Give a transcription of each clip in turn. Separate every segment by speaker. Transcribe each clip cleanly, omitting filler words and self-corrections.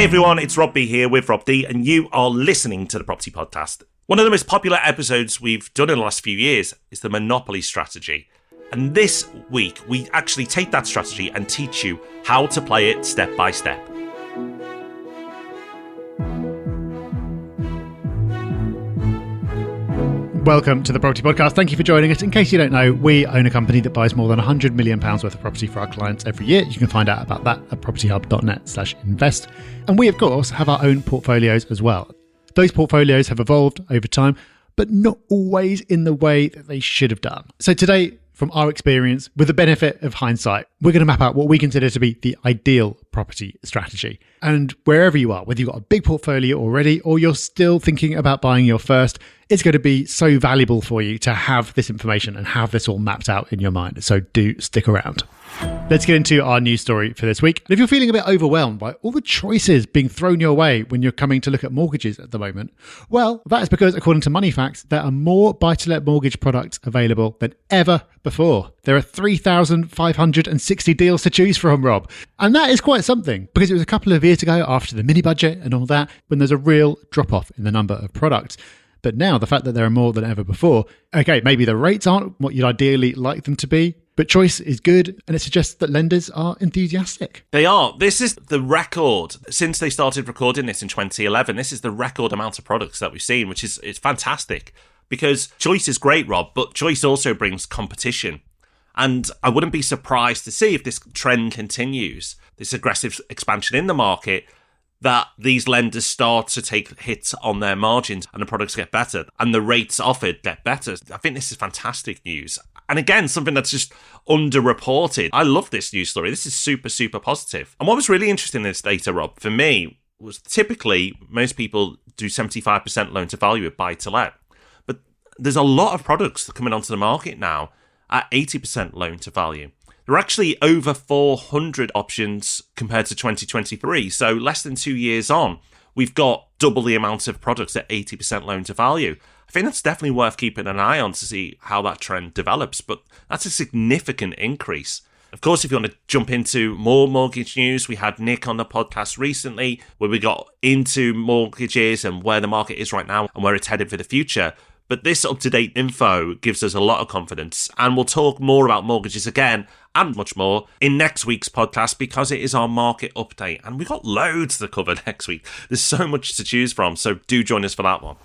Speaker 1: Hey everyone, it's Rob B here with Rob D, and you are listening to the Property Podcast. One of the most popular episodes we've done in the last few years is the Monopoly strategy. And this week, we actually take that strategy and teach you how to play it step by step.
Speaker 2: Welcome to the Property Podcast. Thank you for joining us. In case you don't know, we own a company that buys more than £100 million worth of property for our clients every year. You can find out about that at propertyhub.net/invest. And we, of course, have our own portfolios as well. Those portfolios have evolved over time, but not always in the way that they should have done. So today, from our experience, with the benefit of hindsight, we're going to map out what we consider to be the ideal property strategy. And wherever you are, whether you've got a big portfolio already or you're still thinking about buying your first, it's going to be so valuable for you to have this information and have this all mapped out in your mind. So do stick around. Let's get into our news story for this week. And if you're feeling a bit overwhelmed by all the choices being thrown your way when you're coming to look at mortgages at the moment, well, that is because, according to Money Facts, there are more buy-to-let mortgage products available than ever before. There are 3,560 deals to choose from, Rob. And that is quite something, because it was a couple of years ago, after the mini budget and all that, when there's a real drop-off in the number of products. But now, the fact that there are more than ever before, okay, maybe the rates aren't what you'd ideally like them to be, but choice is good, and it suggests that lenders are enthusiastic.
Speaker 1: They are. This is the record, since they started recording this in 2011, this is the record amount of products that we've seen, which is it's fantastic. Because choice is great, Rob, but choice also brings competition. And I wouldn't be surprised to see if this trend continues, this aggressive expansion in the market, that these lenders start to take hits on their margins and the products get better and the rates offered get better. I think this is fantastic news. And again, something that's just underreported. I love this news story. This is super, super positive. And what was really interesting in this data, Rob, for me, was typically most people do 75% loan to value with buy to let. But there's a lot of products that are coming onto the market now at 80% loan to value. There are actually over 400 options compared to 2023. So less than 2 years on, we've got double the amount of products at 80% loan to value. I think that's definitely worth keeping an eye on to see how that trend develops, but that's a significant increase. Of course, if you want to jump into more mortgage news, we had Nick on the podcast recently where we got into mortgages and where the market is right now and where it's headed for the future. But this up-to-date info gives us a lot of confidence, and we'll talk more about mortgages again and much more in next week's podcast because it is our market update, and we've got loads to cover next week. There's so much to choose from, so do join us for that one.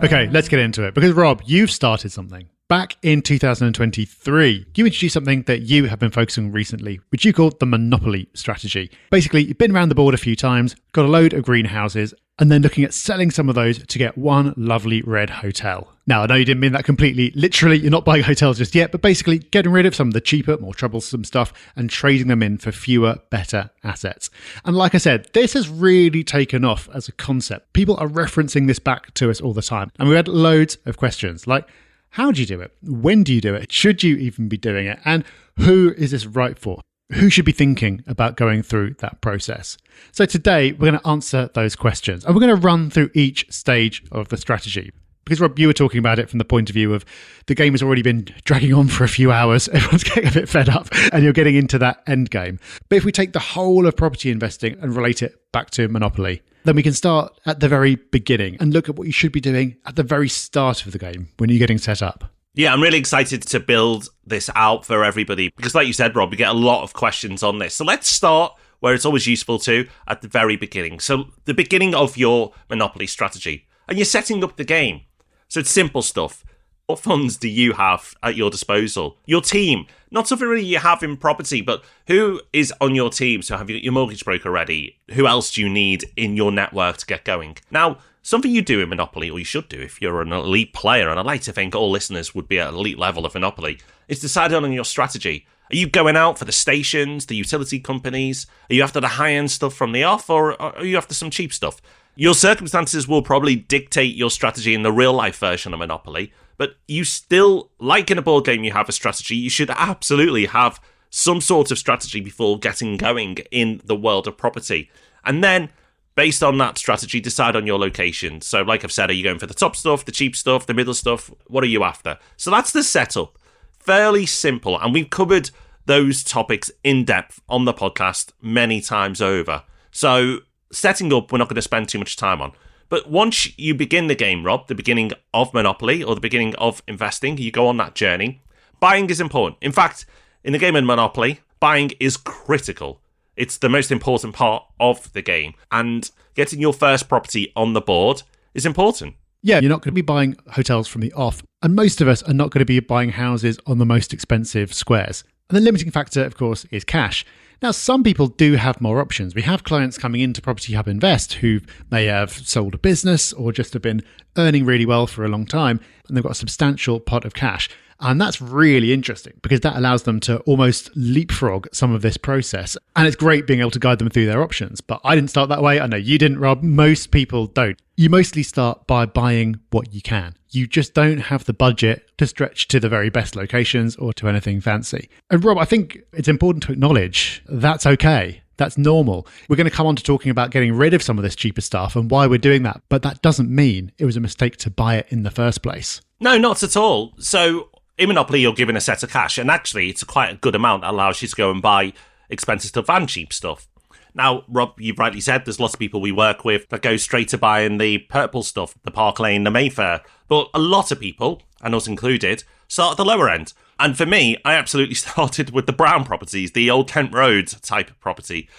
Speaker 2: Okay, let's get into it, because Rob, you've started something. Back in 2023, you introduced something that you have been focusing on recently, which you called the Monopoly strategy. Basically, you've been around the board a few times, got a load of greenhouses, and then looking at selling some of those to get one lovely red hotel. Now, I know you didn't mean that completely literally, you're not buying hotels just yet, but basically getting rid of some of the cheaper, more troublesome stuff and trading them in for fewer, better assets. And like I said, this has really taken off as a concept. People are referencing this back to us all the time. And we had loads of questions like, how do you do it? When do you do it? Should you even be doing it? And who is this right for? Who should be thinking about going through that process? So today, we're going to answer those questions. And we're going to run through each stage of the strategy. Because, Rob, you were talking about it from the point of view of the game has already been dragging on for a few hours. Everyone's getting a bit fed up and you're getting into that end game. But if we take the whole of property investing and relate it back to Monopoly, then we can start at the very beginning and look at what you should be doing at the very start of the game when you're getting set up.
Speaker 1: Yeah, I'm really excited to build this out for everybody because like you said, Rob, we get a lot of questions on this. So let's start where it's always useful to, at the very beginning. So the beginning of your Monopoly strategy, and you're setting up the game. So it's simple stuff. What funds do you have at your disposal? Your team, not something really you have in property, but who is on your team? So have you got your mortgage broker ready? Who else do you need in your network to get going? Now, something you do in Monopoly, or you should do if you're an elite player, and I'd like to think all listeners would be at elite level of Monopoly, is decide on your strategy. Are you going out for the stations, the utility companies? Are you after the high-end stuff from the off, or are you after some cheap stuff? Your circumstances will probably dictate your strategy in the real-life version of Monopoly, but you still, like in a board game, you have a strategy. You should absolutely have some sort of strategy before getting going in the world of property. And then, based on that strategy, decide on your location. So, like I've said, are you going for the top stuff, the cheap stuff, the middle stuff? What are you after? So that's the setup. Fairly simple. And we've covered those topics in depth on the podcast many times over. So setting up, we're not going to spend too much time on. But once you begin the game, Rob, the beginning of Monopoly or the beginning of investing, you go on that journey, buying is important. In fact, in the game of Monopoly, buying is critical. It's the most important part of the game. And getting your first property on the board is important.
Speaker 2: Yeah, you're not going to be buying hotels from the off. And most of us are not going to be buying houses on the most expensive squares. And the limiting factor, of course, is cash. Now, some people do have more options. We have clients coming into Property Hub Invest who may have sold a business or just have been earning really well for a long time, and they've got a substantial pot of cash. And that's really interesting because that allows them to almost leapfrog some of this process. And it's great being able to guide them through their options. But I didn't start that way. I know you didn't, Rob. Most people don't. You mostly start by buying what you can. You just don't have the budget to stretch to the very best locations or to anything fancy. And Rob, I think it's important to acknowledge that's okay. That's normal. We're going to come on to talking about getting rid of some of this cheaper stuff and why we're doing that. But that doesn't mean it was a mistake to buy it in the first place.
Speaker 1: No, not at all. So in Monopoly, you're given a set of cash, and actually it's quite a good amount that allows you to go and buy expensive stuff and cheap stuff. Now, Rob, you've rightly said there's lots of people we work with that go straight to buying the purple stuff, the Park Lane, the Mayfair. But a lot of people, and us included, start at the lower end. And for me, I absolutely started with the brown properties, the old Kent Road type of property.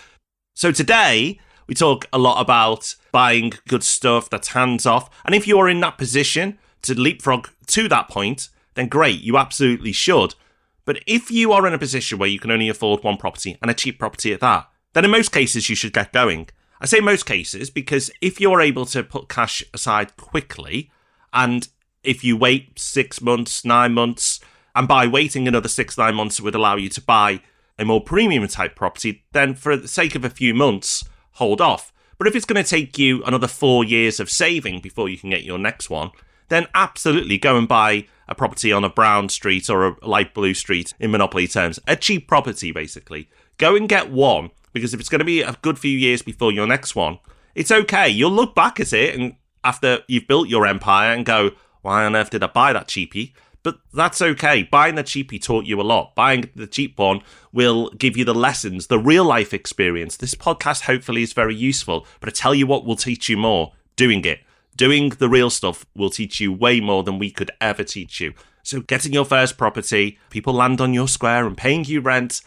Speaker 1: So today, we talk a lot about buying good stuff that's hands off. And if you're in that position to leapfrog to that point, then great, you absolutely should. But if you are in a position where you can only afford one property, and a cheap property at that, then in most cases you should get going. I say most cases because if you're able to put cash aside quickly, and if you wait 6 months, 9 months, and by waiting another 6-9 months it would allow you to buy a more premium type property, then for the sake of a few months, hold off. But if it's going to take you another 4 years of saving before you can get your next one, then absolutely go and buy a property on a brown street or a light blue street in Monopoly terms. A cheap property, basically. Go and get one, because if it's going to be a good few years before your next one, it's okay. You'll look back at it and after you've built your empire and go, why on earth did I buy that cheapie? But that's okay. Buying the cheapie taught you a lot. Buying the cheap one will give you the lessons, the real life experience. This podcast hopefully is very useful, but I tell you what will teach you more, doing it. Doing the real stuff will teach you way more than we could ever teach you. So getting your first property, people land on your square and paying you rent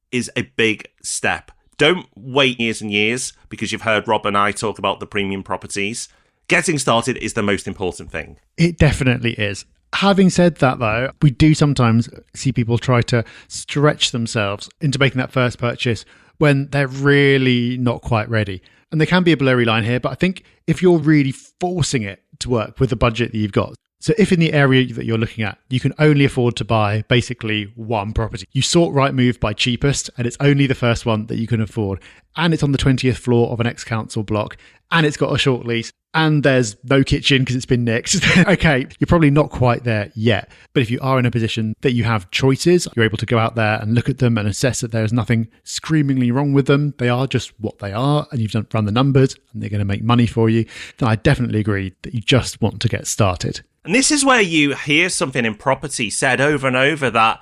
Speaker 1: is a big step. Don't wait years and years because you've heard Rob and I talk about the premium properties. Getting started is the most important thing.
Speaker 2: It definitely is. Having said that, though, we do sometimes see people try to stretch themselves into making that first purchase when they're really not quite ready. And there can be a blurry line here, but I think if you're really forcing it to work with the budget that you've got, so if in the area that you're looking at, you can only afford to buy basically one property, you sort Rightmove by cheapest, and it's only the first one that you can afford, and it's on the 20th floor of an ex-council block, and it's got a short lease, and there's no kitchen because it's been nicked. Okay, you're probably not quite there yet. But if you are in a position that you have choices, you're able to go out there and look at them and assess that there is nothing screamingly wrong with them. They are just what they are, and you've run the numbers, and they're going to make money for you. Then I definitely agree that you just want to get started.
Speaker 1: And this is where you hear something in property said over and over that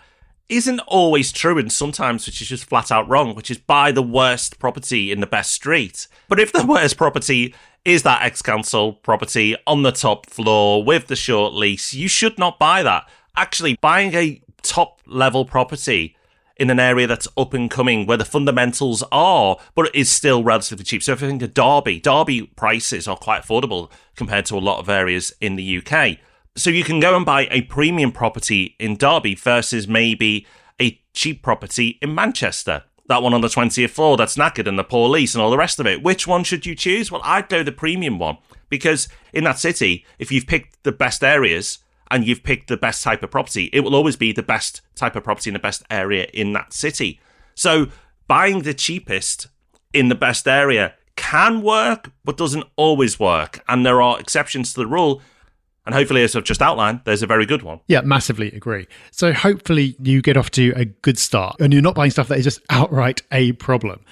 Speaker 1: isn't always true, and sometimes which is just flat out wrong, which is buy the worst property in the best street. But if the worst property is that ex-council property on the top floor with the short lease, you should not buy that. Actually, buying a top-level property in an area that's up and coming, where the fundamentals are, but it is still relatively cheap. So if you think of Derby prices are quite affordable compared to a lot of areas in the UK. So you can go and buy a premium property in Derby versus maybe a cheap property in Manchester. That one on the 20th floor that's knackered and the poor lease and all the rest of it. Which one should you choose? Well, I'd go the premium one, because in that city, if you've picked the best areas and you've picked the best type of property, it will always be the best type of property in the best area in that city. So buying the cheapest in the best area can work, but doesn't always work. And there are exceptions to the rule. And hopefully, as I've just outlined, there's a very good one.
Speaker 2: Yeah, massively agree. So hopefully you get off to a good start and you're not buying stuff that is just outright a problem.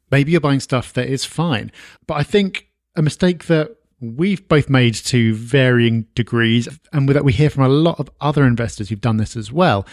Speaker 2: Maybe you're buying stuff that is fine. But I think a mistake that we've both made to varying degrees, and that we hear from a lot of other investors who've done this as well,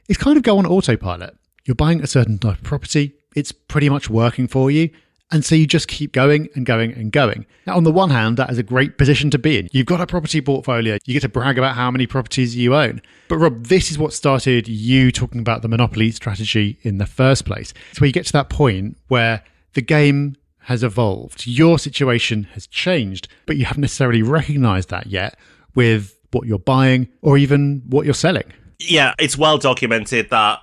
Speaker 2: is kind of go on autopilot. You're buying a certain type of property, it's pretty much working for you, And so you just keep going and going and going. Now, on the one hand, that is a great position to be in. You've got a property portfolio. You get to brag about how many properties you own. But Rob, this is what started you talking about the monopoly strategy in the first place. It's where you get to that point where the game has evolved. Your situation has changed, but you haven't necessarily recognized that yet with what you're buying or even what you're selling.
Speaker 1: Yeah, it's well documented that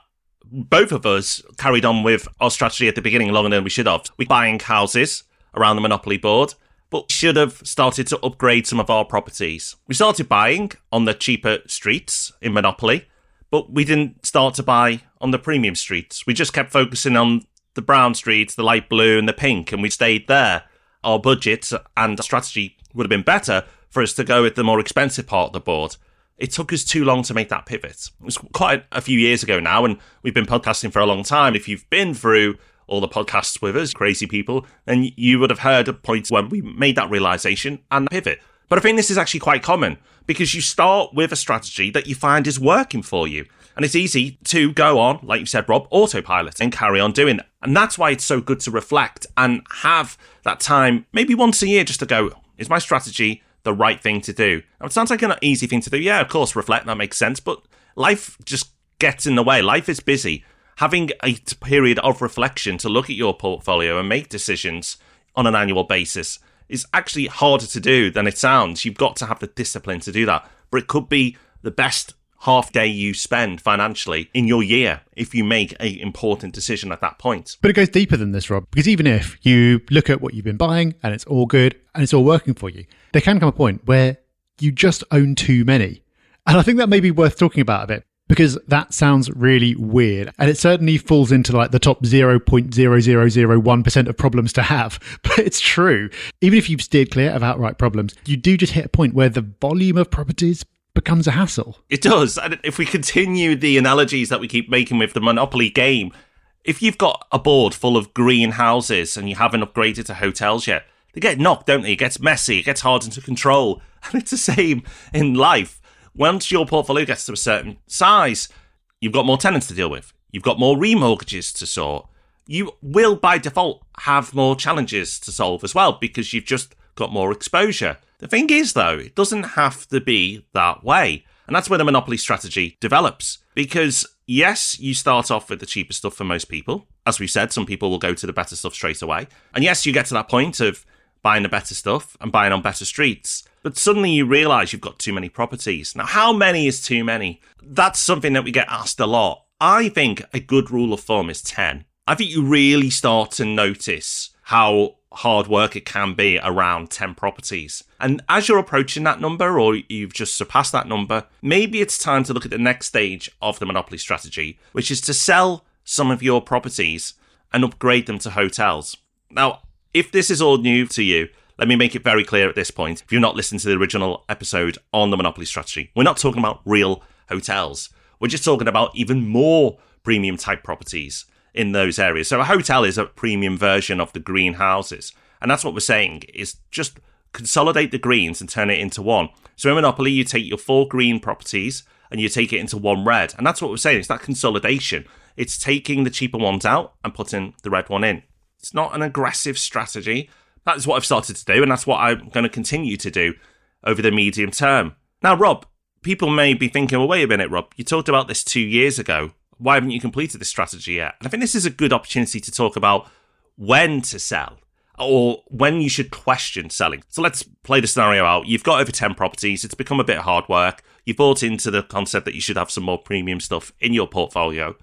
Speaker 1: both of us carried on with our strategy at the beginning longer than we should have. We're buying houses around the monopoly board, but we should have started to upgrade some of our properties. We started buying on the cheaper streets in Monopoly, but we didn't start to buy on the premium streets. We just kept focusing on the brown streets, the light blue and the pink, and we stayed there. Our budget and strategy would have been better for us to go with the more expensive part of the board. It took us too long to make that pivot. It was quite a few years ago now, and we've been podcasting for a long time. If you've been through all the podcasts with us, crazy people, then you would have heard of points when we made that realization and pivot. But I think this is actually quite common because you start with a strategy that you find is working for you. And it's easy to go on, like you said, Rob, autopilot and carry on doing it. And that's why it's so good to reflect and have that time, maybe once a year, just to go, is my strategy the right thing to do? Now, it sounds like an easy thing to do. Yeah, of course, reflect, that makes sense. But life just gets in the way. Life is busy. Having a period of reflection to look at your portfolio and make decisions on an annual basis is actually harder to do than it sounds. You've got to have the discipline to do that. But it could be the best half day you spend financially in your year if you make an important decision at that point.
Speaker 2: But it goes deeper than this, Rob, because even if you look at what you've been buying and it's all good and it's all working for you, there can come a point where you just own too many. And I think that may be worth talking about a bit, because that sounds really weird. And it certainly falls into like the top 0.0001% of problems to have. But it's true. Even if you've steered clear of outright problems, you do just hit a point where the volume of properties becomes a hassle.
Speaker 1: It does. And if we continue the analogies that we keep making with the Monopoly game, if you've got a board full of green houses and you haven't upgraded to hotels yet, they get knocked, don't they? It gets messy, it gets harder to control. And it's the same in life. Once your portfolio gets to a certain size, you've got more tenants to deal with. You've got more remortgages to sort. You will, by default, have more challenges to solve as well because you've just got more exposure. The thing is, though, it doesn't have to be that way. And that's where the Monopoly strategy develops. Because, yes, you start off with the cheaper stuff for most people. As we said, some people will go to the better stuff straight away. And yes, you get to that point of buying the better stuff and buying on better streets. But suddenly you realise you've got too many properties. Now, how many is too many? That's something that we get asked a lot. I think a good rule of thumb is 10. I think you really start to notice how hard work it can be around 10 properties. And as you're approaching that number, or you've just surpassed that number, maybe it's time to look at the next stage of the Monopoly strategy, which is to sell some of your properties and upgrade them to hotels. Now, if this is all new to you, let me make it very clear at this point. If you've not listened to the original episode on the Monopoly strategy, we're not talking about real hotels. We're just talking about even more premium type properties in those areas. So a hotel is a premium version of the green houses. And that's what we're saying is just consolidate the greens and turn it into one. So in Monopoly, you take your 4 green properties and you take it into 1 red. And that's what we're saying. It's that consolidation. It's taking the cheaper ones out and putting the red one in. It's not an aggressive strategy. That is what I've started to do, and that's what I'm going to continue to do over the medium term. Now, Rob, people may be thinking, well, wait a minute, Rob, you talked about this 2 years ago. Why haven't you completed this strategy yet? And I think this is a good opportunity to talk about when to sell or when you should question selling. So let's play the scenario out. You've got over 10 properties. It's become a bit of hard work. You've bought into the concept that you should have some more premium stuff in your portfolio.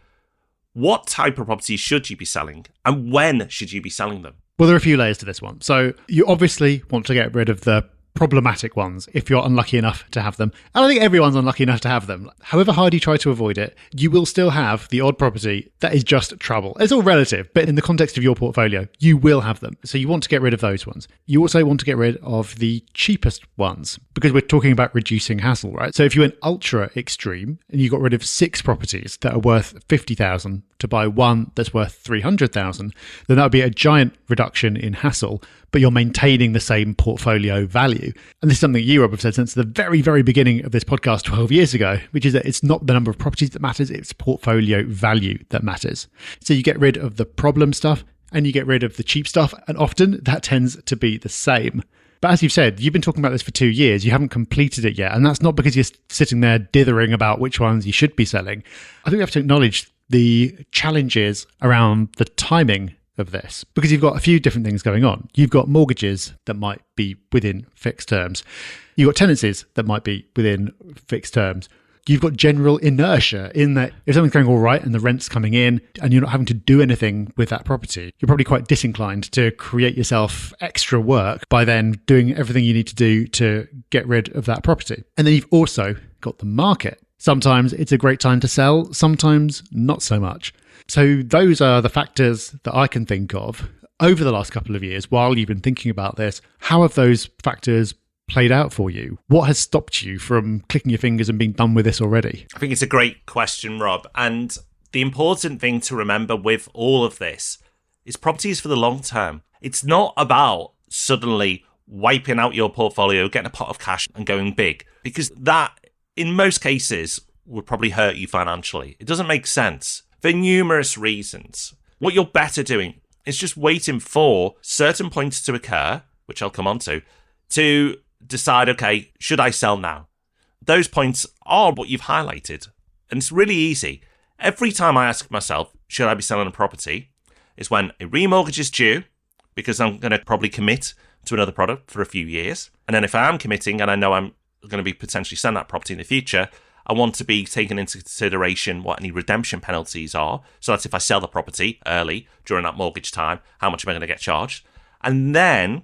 Speaker 1: What type of properties should you be selling and when should you be selling them?
Speaker 2: Well, there are a few layers to this one. So you obviously want to get rid of the problematic ones if you're unlucky enough to have them. And I think everyone's unlucky enough to have them. However hard you try to avoid it, you will still have the odd property that is just trouble. It's all relative, but in the context of your portfolio, you will have them. So you want to get rid of those ones. You also want to get rid of the cheapest ones because we're talking about reducing hassle, right? So if you went ultra extreme and you got rid of 6 properties that are worth 50,000 to buy one that's worth 300,000, then that would be a giant reduction in hassle, but you're maintaining the same portfolio value. And this is something you, Rob, have said since the very, very beginning of this podcast 12 years ago, which is that it's not the number of properties that matters, it's portfolio value that matters. So you get rid of the problem stuff and you get rid of the cheap stuff, and often that tends to be the same. But as you've said, you've been talking about this for 2 years. You haven't completed it yet. And that's not because you're sitting there dithering about which ones you should be selling. I think we have to acknowledge the challenges around the timing of this, because you've got a few different things going on. You've got mortgages that might be within fixed terms. You've got tenancies that might be within fixed terms. You've got general inertia in that if something's going all right and the rent's coming in and you're not having to do anything with that property, you're probably quite disinclined to create yourself extra work by then doing everything you need to do to get rid of that property. And then you've also got the market. Sometimes it's a great time to sell, sometimes not so much. So those are the factors that I can think of over the last couple of years while you've been thinking about this. How have those factors played out for you? What has stopped you from clicking your fingers and being done with this already?
Speaker 1: I think it's a great question, Rob. And the important thing to remember with all of this is property is for the long term. It's not about suddenly wiping out your portfolio, getting a pot of cash and going big, because that, in most cases, would probably hurt you financially. It doesn't make sense for numerous reasons. What you're better doing is just waiting for certain points to occur, which I'll come on to decide, okay, should I sell now? Those points are what you've highlighted. And it's really easy. Every time I ask myself, should I be selling a property, is when a remortgage is due, because I'm going to probably commit to another product for a few years. And then if I am committing and I know I'm going to be potentially selling that property in the future, I want to be taking into consideration what any redemption penalties are. So that's if I sell the property early during that mortgage time, how much am I going to get charged? And then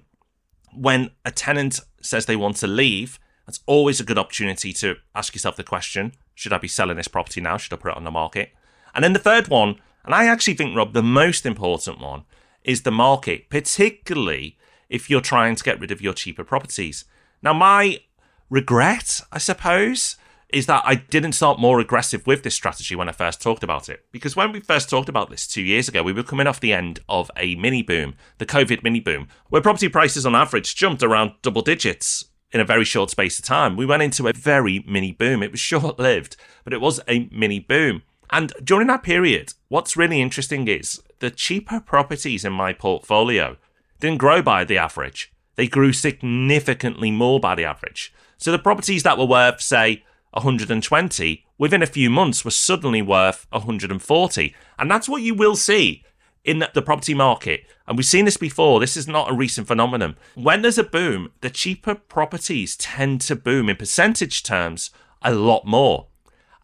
Speaker 1: when a tenant says they want to leave, that's always a good opportunity to ask yourself the question, should I be selling this property now? Should I put it on the market? And then the third one, and I actually think, Rob, the most important one, is the market, particularly if you're trying to get rid of your cheaper properties. Now, my regret, I suppose, is that I didn't start more aggressive with this strategy when I first talked about it. Because when we first talked about this 2 years ago, we were coming off the end of a mini boom, the COVID mini boom, where property prices on average jumped around double digits in a very short space of time. We went into a very mini boom. It was short-lived, but it was a mini boom. And during that period, what's really interesting is the cheaper properties in my portfolio didn't grow by the average. They grew significantly more by the average. So the properties that were worth, say, 120, within a few months were suddenly worth 140. And that's what you will see in the property market. And we've seen this before. This is not a recent phenomenon. When there's a boom, the cheaper properties tend to boom in percentage terms a lot more.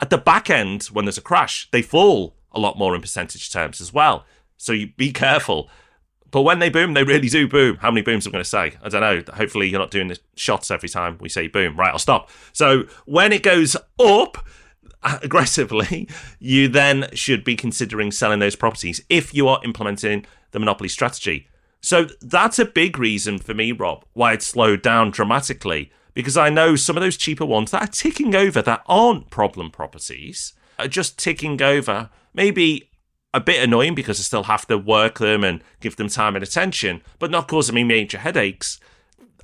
Speaker 1: At the back end, when there's a crash, they fall a lot more in percentage terms as well. So you be careful. But when they boom, they really do boom. How many booms I'm going to say? I don't know. Hopefully you're not doing the shots every time we say boom. Right, I'll stop. So when it goes up aggressively, you then should be considering selling those properties if you are implementing the monopoly strategy. So that's a big reason for me, Rob, why it slowed down dramatically. Because I know some of those cheaper ones that are ticking over, that aren't problem properties, are just ticking over. Maybe a bit annoying because I still have to work them and give them time and attention, but not causing me major headaches.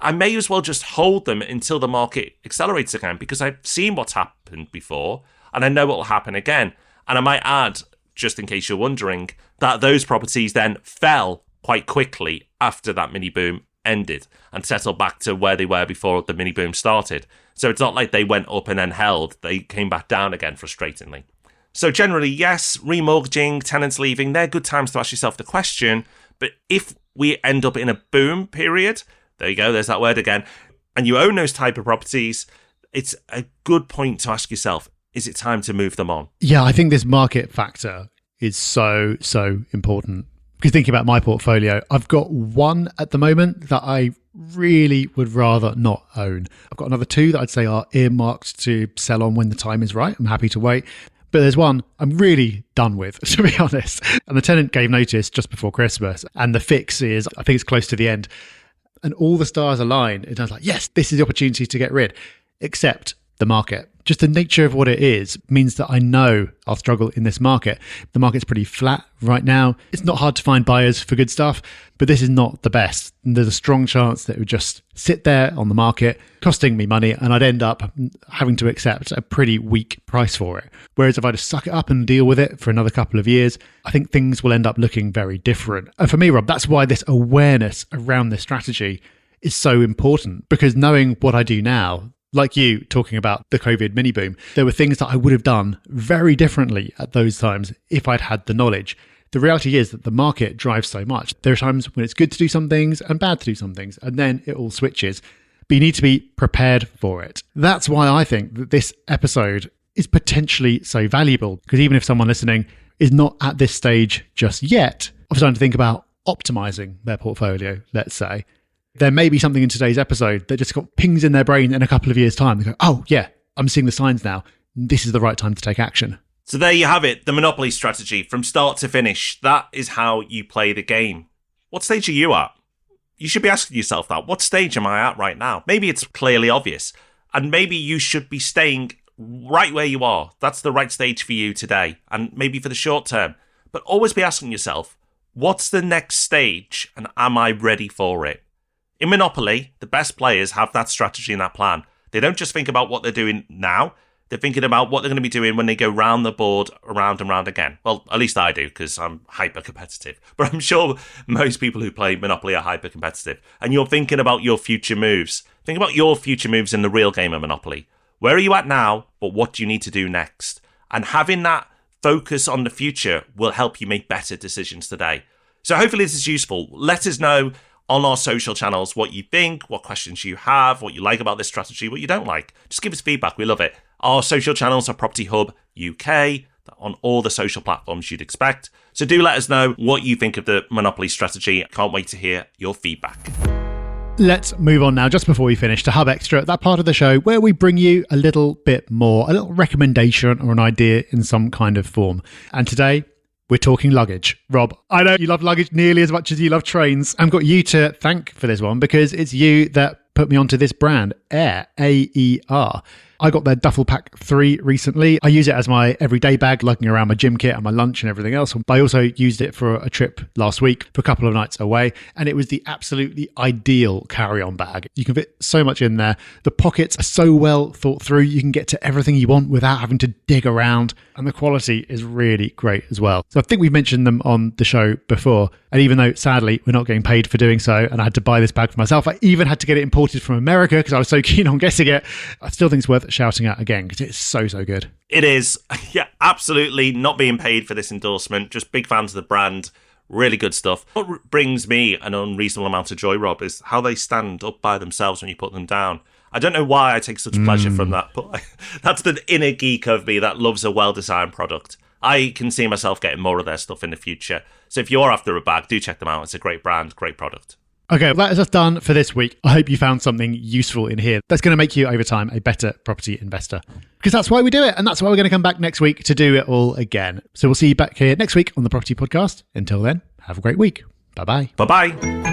Speaker 1: I may as well just hold them until the market accelerates again, because I've seen what's happened before and I know what will happen again. And I might add, just in case you're wondering, that those properties then fell quite quickly after that mini boom ended and settled back to where they were before the mini boom started. So it's not like they went up and then held. They came back down again, frustratingly. So generally, yes, remortgaging, tenants leaving, they're good times to ask yourself the question. But if we end up in a boom period, there you go, there's that word again, and you own those type of properties, it's a good point to ask yourself, is it time to move them on?
Speaker 2: Yeah, I think this market factor is so important. Because thinking about my portfolio, I've got one at the moment that I really would rather not own. I've got another two that I'd say are earmarked to sell on when the time is right. I'm happy to wait. But there's one I'm really done with, to be honest. And the tenant gave notice just before Christmas. And the fix is, I think it's close to the end. And all the stars align. And I was like, yes, this is the opportunity to get rid. Except the market. Just the nature of what it is means that I know I'll struggle in this market. The market's pretty flat right now. It's not hard to find buyers for good stuff, but this is not the best. And there's a strong chance that it would just sit there on the market, costing me money, and I'd end up having to accept a pretty weak price for it. Whereas if I just suck it up and deal with it for another couple of years, I think things will end up looking very different. And for me, Rob, that's why this awareness around this strategy is so important, because knowing what I do now, like you talking about the COVID mini boom, there were things that I would have done very differently at those times if I'd had the knowledge. The reality is that the market drives so much. There are times when it's good to do some things and bad to do some things, and then it all switches. But you need to be prepared for it. That's why I think that this episode is potentially so valuable, because even if someone listening is not at this stage just yet of starting to think about optimizing their portfolio, let's say, there may be something in today's episode that just got pings in their brain in a couple of years' time. They go, oh yeah, I'm seeing the signs now. This is the right time to take action.
Speaker 1: So there you have it, the Monopoly strategy from start to finish. That is how you play the game. What stage are you at? You should be asking yourself that. What stage am I at right now? Maybe it's clearly obvious. And maybe you should be staying right where you are. That's the right stage for you today. And maybe for the short term. But always be asking yourself, what's the next stage? And am I ready for it? In Monopoly, the best players have that strategy and that plan. They don't just think about what they're doing now. They're thinking about what they're going to be doing when they go round the board, around and round again. Well, at least I do, because I'm hyper-competitive. But I'm sure most people who play Monopoly are hyper-competitive. And you're thinking about your future moves. Think about your future moves in the real game of Monopoly. Where are you at now, but what do you need to do next? And having that focus on the future will help you make better decisions today. So hopefully this is useful. Let us know on our social channels what you think, what questions you have, what you like about this strategy, what you don't like. Just give us feedback. We love it. Our social channels are Property Hub UK on all the social platforms you'd expect. So do let us know what you think of the Monopoly strategy. Can't wait to hear your feedback.
Speaker 2: Let's move on now, just before we finish, to Hub Extra, that part of the show where we bring you a little bit more, a little recommendation or an idea in some kind of form. And today, we're talking luggage. Rob, I know you love luggage nearly as much as you love trains. I've got you to thank for this one, because it's you that put me onto this brand, Air, A-E-R. I got their Duffel Pack 3 recently. I use it as my everyday bag, lugging around my gym kit and my lunch and everything else. But I also used it for a trip last week for a couple of nights away. And it was the absolutely ideal carry-on bag. You can fit so much in there. The pockets are so well thought through. You can get to everything you want without having to dig around. And the quality is really great as well. So I think we've mentioned them on the show before. And even though, sadly, we're not getting paid for doing so, and I had to buy this bag for myself, I even had to get it imported from America because I was so keen on getting it. I still think it's worth shouting out again because it's so good.
Speaker 1: It is. Yeah, absolutely not being paid for this endorsement. Just big fans of the brand. Really good stuff. What brings me an unreasonable amount of joy, Rob, is how they stand up by themselves when you put them down. I don't know why I take such pleasure from that, but that's the inner geek of me that loves a well-designed product. I can see myself getting more of their stuff in the future. So if you're after a bag, do check them out. It's a great brand, great product.
Speaker 2: Okay, well, that is us done for this week. I hope you found something useful in here that's going to make you, over time, a better property investor. Because that's why we do it, and that's why we're going to come back next week to do it all again. So we'll see you back here next week on the Property Podcast. Until then, have a great week. Bye-bye.
Speaker 1: Bye-bye.